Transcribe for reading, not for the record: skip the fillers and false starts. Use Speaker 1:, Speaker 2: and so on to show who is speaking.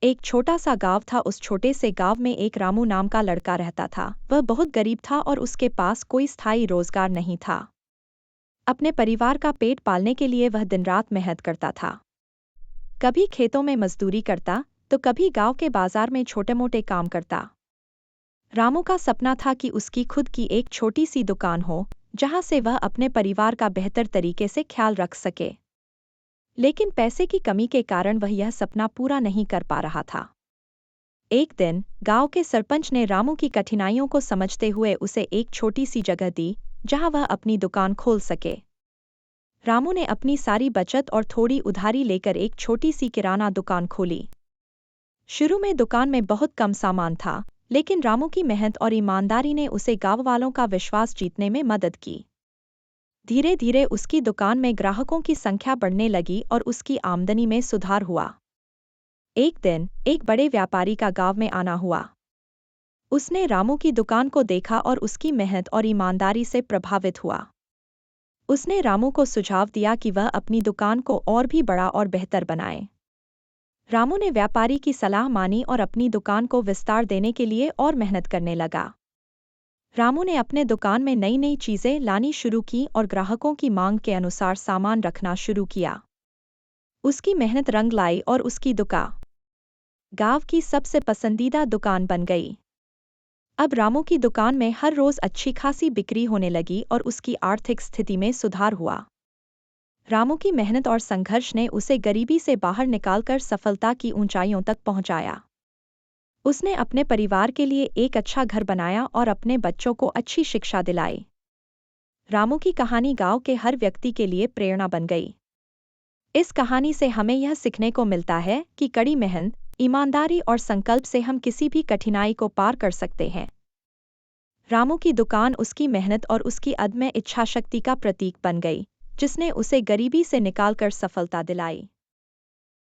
Speaker 1: एक छोटा सा गांव था। उस छोटे से गांव में एक रामू नाम का लड़का रहता था। वह बहुत गरीब था और उसके पास कोई स्थायी रोजगार नहीं था। अपने परिवार का पेट पालने के लिए वह दिन रात मेहनत करता था। कभी खेतों में मजदूरी करता तो कभी गांव के बाजार में छोटे मोटे काम करता। रामू का सपना था कि उसकी खुद की एक छोटी सी दुकान हो, जहां से वह अपने परिवार का बेहतर तरीके से ख्याल रख सके। लेकिन पैसे की कमी के कारण वह यह सपना पूरा नहीं कर पा रहा था। एक दिन गांव के सरपंच ने रामू की कठिनाइयों को समझते हुए उसे एक छोटी सी जगह दी, जहां वह अपनी दुकान खोल सके। रामू ने अपनी सारी बचत और थोड़ी उधारी लेकर एक छोटी सी किराना दुकान खोली। शुरू में दुकान में बहुत कम सामान था, लेकिन रामू की मेहनत और ईमानदारी ने उसे गांव वालों का विश्वास जीतने में मदद की। धीरे धीरे उसकी दुकान में ग्राहकों की संख्या बढ़ने लगी और उसकी आमदनी में सुधार हुआ। एक दिन एक बड़े व्यापारी का गांव में आना हुआ। उसने रामू की दुकान को देखा और उसकी मेहनत और ईमानदारी से प्रभावित हुआ। उसने रामू को सुझाव दिया कि वह अपनी दुकान को और भी बड़ा और बेहतर बनाए। रामू ने व्यापारी की सलाह मानी और अपनी दुकान को विस्तार देने के लिए और मेहनत करने लगा। रामू ने अपने दुकान में नई नई चीजें लानी शुरू की और ग्राहकों की मांग के अनुसार सामान रखना शुरू किया। उसकी मेहनत रंग लाई और उसकी दुकान गांव की सबसे पसंदीदा दुकान बन गई। अब रामू की दुकान में हर रोज अच्छी खासी बिक्री होने लगी और उसकी आर्थिक स्थिति में सुधार हुआ। रामू की मेहनत और संघर्ष ने उसे गरीबी से बाहर निकालकर सफलता की ऊंचाइयों तक पहुंचाया। उसने अपने परिवार के लिए एक अच्छा घर बनाया और अपने बच्चों को अच्छी शिक्षा दिलाई। रामू की कहानी गांव के हर व्यक्ति के लिए प्रेरणा बन गई। इस कहानी से हमें यह सीखने को मिलता है कि कड़ी मेहनत, ईमानदारी और संकल्प से हम किसी भी कठिनाई को पार कर सकते हैं। रामू की दुकान उसकी मेहनत और उसकी अदम्य इच्छाशक्ति का प्रतीक बन गई, जिसने उसे गरीबी से निकालकर सफलता दिलाई।